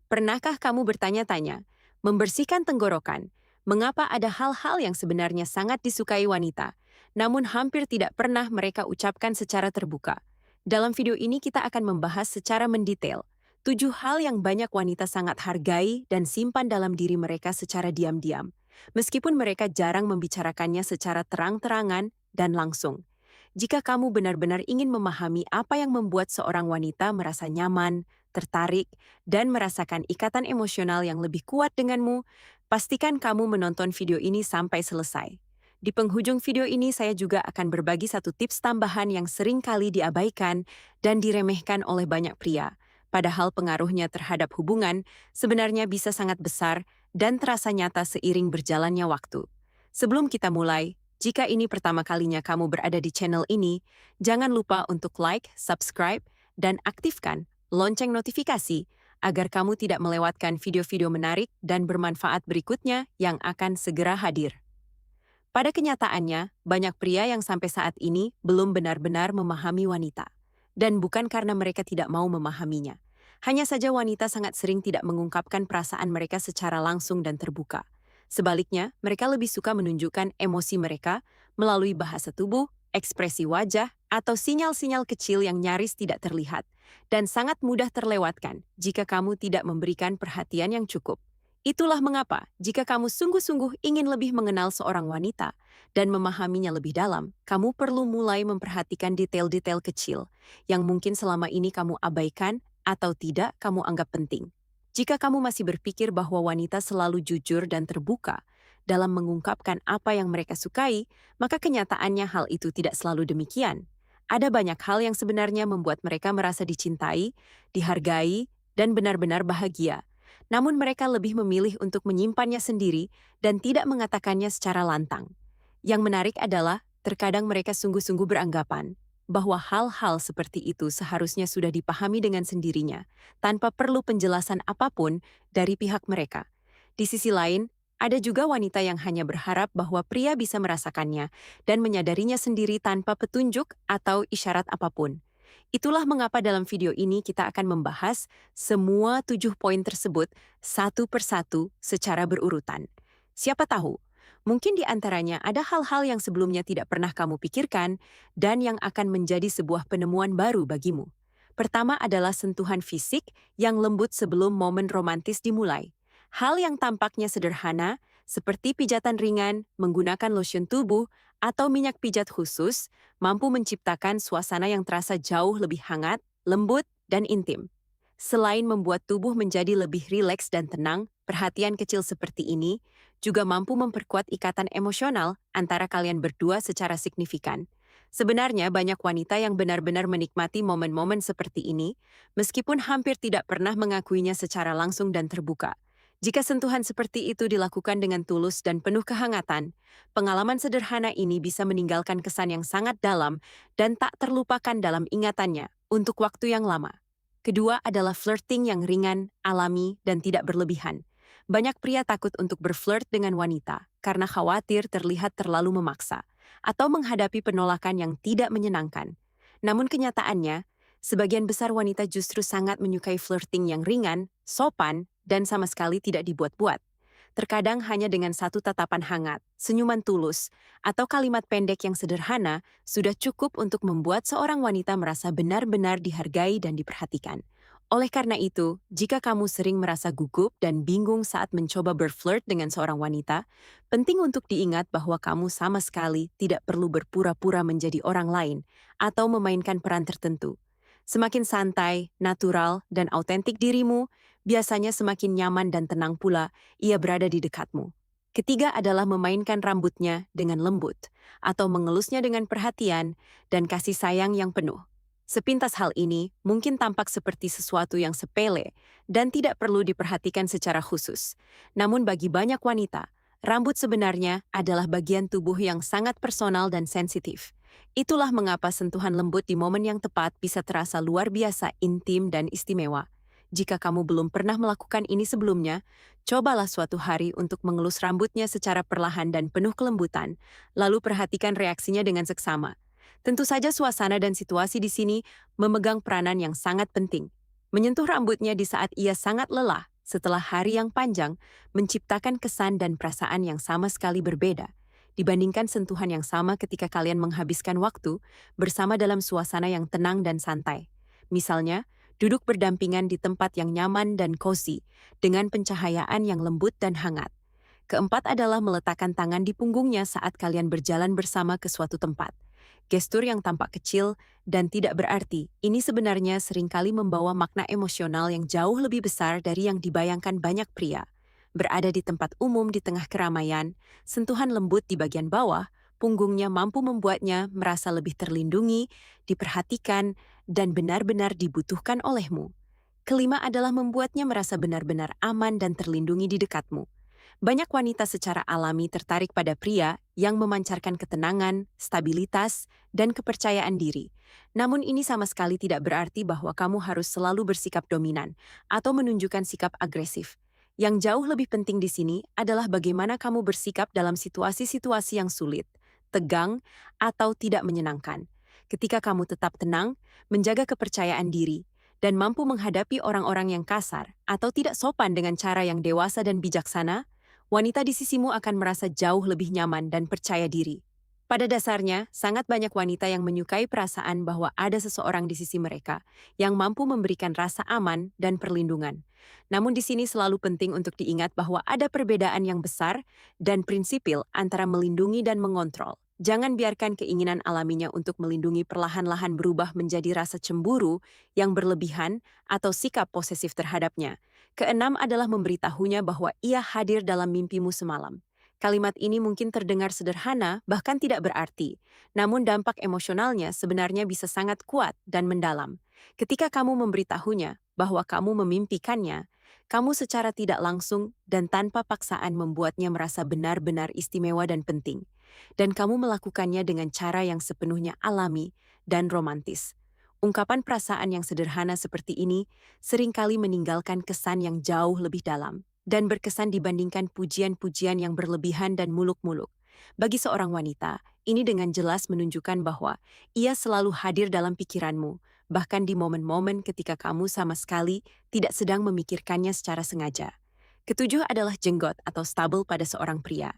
pernahkah kamu bertanya-tanya, membersihkan tenggorokan, mengapa ada hal-hal yang sebenarnya sangat disukai wanita, namun hampir tidak pernah mereka ucapkan secara terbuka? Dalam video ini kita akan membahas secara mendetail 7 hal yang banyak wanita sangat hargai dan simpan dalam diri mereka secara diam-diam, meskipun mereka jarang membicarakannya secara terang-terangan dan langsung. Jika kamu benar-benar ingin memahami apa yang membuat seorang wanita merasa nyaman, tertarik, dan merasakan ikatan emosional yang lebih kuat denganmu, pastikan kamu menonton video ini sampai selesai. Di penghujung video ini saya juga akan berbagi satu tips tambahan yang sering kali diabaikan dan diremehkan oleh banyak pria. Padahal pengaruhnya terhadap hubungan sebenarnya bisa sangat besar dan terasa nyata seiring berjalannya waktu. Sebelum kita mulai, jika ini pertama kalinya kamu berada di channel ini, jangan lupa untuk like, subscribe, dan aktifkan lonceng notifikasi agar kamu tidak melewatkan video-video menarik dan bermanfaat berikutnya yang akan segera hadir. Pada kenyataannya, banyak pria yang sampai saat ini belum benar-benar memahami wanita. Dan bukan karena mereka tidak mau memahaminya. Hanya saja wanita sangat sering tidak mengungkapkan perasaan mereka secara langsung dan terbuka. Sebaliknya, mereka lebih suka menunjukkan emosi mereka melalui bahasa tubuh, ekspresi wajah, atau sinyal-sinyal kecil yang nyaris tidak terlihat, dan sangat mudah terlewatkan jika kamu tidak memberikan perhatian yang cukup. Itulah mengapa, jika kamu sungguh-sungguh ingin lebih mengenal seorang wanita dan memahaminya lebih dalam, kamu perlu mulai memperhatikan detail-detail kecil yang mungkin selama ini kamu abaikan atau tidak kamu anggap penting. Jika kamu masih berpikir bahwa wanita selalu jujur dan terbuka dalam mengungkapkan apa yang mereka sukai, maka kenyataannya hal itu tidak selalu demikian. Ada banyak hal yang sebenarnya membuat mereka merasa dicintai, dihargai, dan benar-benar bahagia. Namun mereka lebih memilih untuk menyimpannya sendiri dan tidak mengatakannya secara lantang. Yang menarik adalah, terkadang mereka sungguh-sungguh beranggapan bahwa hal-hal seperti itu seharusnya sudah dipahami dengan sendirinya, tanpa perlu penjelasan apapun dari pihak mereka. Di sisi lain, ada juga wanita yang hanya berharap bahwa pria bisa merasakannya dan menyadarinya sendiri tanpa petunjuk atau isyarat apapun. Itulah mengapa dalam video ini kita akan membahas semua 7 poin tersebut satu persatu secara berurutan. Siapa tahu, mungkin di antaranya ada hal-hal yang sebelumnya tidak pernah kamu pikirkan dan yang akan menjadi sebuah penemuan baru bagimu. Pertama adalah sentuhan fisik yang lembut sebelum momen romantis dimulai. Hal yang tampaknya sederhana, seperti pijatan ringan, menggunakan lotion tubuh, atau minyak pijat khusus, mampu menciptakan suasana yang terasa jauh lebih hangat, lembut, dan intim. Selain membuat tubuh menjadi lebih rileks dan tenang, perhatian kecil seperti ini juga mampu memperkuat ikatan emosional antara kalian berdua secara signifikan. Sebenarnya banyak wanita yang benar-benar menikmati momen-momen seperti ini, meskipun hampir tidak pernah mengakuinya secara langsung dan terbuka. Jika sentuhan seperti itu dilakukan dengan tulus dan penuh kehangatan, pengalaman sederhana ini bisa meninggalkan kesan yang sangat dalam dan tak terlupakan dalam ingatannya untuk waktu yang lama. Kedua adalah flirting yang ringan, alami, dan tidak berlebihan. Banyak pria takut untuk berflirt dengan wanita karena khawatir terlihat terlalu memaksa atau menghadapi penolakan yang tidak menyenangkan. Namun kenyataannya, sebagian besar wanita justru sangat menyukai flirting yang ringan, sopan, dan sama sekali tidak dibuat-buat. Terkadang hanya dengan satu tatapan hangat, senyuman tulus, atau kalimat pendek yang sederhana sudah cukup untuk membuat seorang wanita merasa benar-benar dihargai dan diperhatikan. Oleh karena itu, jika kamu sering merasa gugup dan bingung saat mencoba berflirt dengan seorang wanita, penting untuk diingat bahwa kamu sama sekali tidak perlu berpura-pura menjadi orang lain atau memainkan peran tertentu. Semakin santai, natural, dan autentik dirimu, biasanya semakin nyaman dan tenang pula ia berada di dekatmu. Ketiga adalah memainkan rambutnya dengan lembut, atau mengelusnya dengan perhatian dan kasih sayang yang penuh. Sepintas hal ini mungkin tampak seperti sesuatu yang sepele dan tidak perlu diperhatikan secara khusus. Namun bagi banyak wanita, rambut sebenarnya adalah bagian tubuh yang sangat personal dan sensitif. Itulah mengapa sentuhan lembut di momen yang tepat bisa terasa luar biasa intim dan istimewa. Jika kamu belum pernah melakukan ini sebelumnya, cobalah suatu hari untuk mengelus rambutnya secara perlahan dan penuh kelembutan, lalu perhatikan reaksinya dengan seksama. Tentu saja suasana dan situasi di sini memegang peranan yang sangat penting. Menyentuh rambutnya di saat ia sangat lelah setelah hari yang panjang menciptakan kesan dan perasaan yang sama sekali berbeda dibandingkan sentuhan yang sama ketika kalian menghabiskan waktu bersama dalam suasana yang tenang dan santai. Misalnya, duduk berdampingan di tempat yang nyaman dan cozy dengan pencahayaan yang lembut dan hangat. Keempat adalah meletakkan tangan di punggungnya saat kalian berjalan bersama ke suatu tempat. Gestur yang tampak kecil dan tidak berarti, ini sebenarnya seringkali membawa makna emosional yang jauh lebih besar dari yang dibayangkan banyak pria. Berada di tempat umum di tengah keramaian, sentuhan lembut di bagian bawah, punggungnya mampu membuatnya merasa lebih terlindungi, diperhatikan, dan benar-benar dibutuhkan olehmu. Kelima adalah membuatnya merasa benar-benar aman dan terlindungi di dekatmu. Banyak wanita secara alami tertarik pada pria yang memancarkan ketenangan, stabilitas, dan kepercayaan diri. Namun ini sama sekali tidak berarti bahwa kamu harus selalu bersikap dominan atau menunjukkan sikap agresif. Yang jauh lebih penting di sini adalah bagaimana kamu bersikap dalam situasi-situasi yang sulit, tegang, atau tidak menyenangkan. Ketika kamu tetap tenang, menjaga kepercayaan diri, dan mampu menghadapi orang-orang yang kasar atau tidak sopan dengan cara yang dewasa dan bijaksana, wanita di sisimu akan merasa jauh lebih nyaman dan percaya diri. Pada dasarnya, sangat banyak wanita yang menyukai perasaan bahwa ada seseorang di sisi mereka yang mampu memberikan rasa aman dan perlindungan. Namun di sini selalu penting untuk diingat bahwa ada perbedaan yang besar dan prinsipil antara melindungi dan mengontrol. Jangan biarkan keinginan alaminya untuk melindungi perlahan-lahan berubah menjadi rasa cemburu yang berlebihan atau sikap posesif terhadapnya. Keenam adalah memberitahunya bahwa ia hadir dalam mimpimu semalam. Kalimat ini mungkin terdengar sederhana, bahkan tidak berarti. Namun dampak emosionalnya sebenarnya bisa sangat kuat dan mendalam. Ketika kamu memberitahunya bahwa kamu memimpikannya, kamu secara tidak langsung dan tanpa paksaan membuatnya merasa benar-benar istimewa dan penting. Dan kamu melakukannya dengan cara yang sepenuhnya alami dan romantis. Ungkapan perasaan yang sederhana seperti ini seringkali meninggalkan kesan yang jauh lebih dalam dan berkesan dibandingkan pujian-pujian yang berlebihan dan muluk-muluk. Bagi seorang wanita, ini dengan jelas menunjukkan bahwa ia selalu hadir dalam pikiranmu, bahkan di momen-momen ketika kamu sama sekali tidak sedang memikirkannya secara sengaja. Ketujuh adalah jenggot atau stubble pada seorang pria.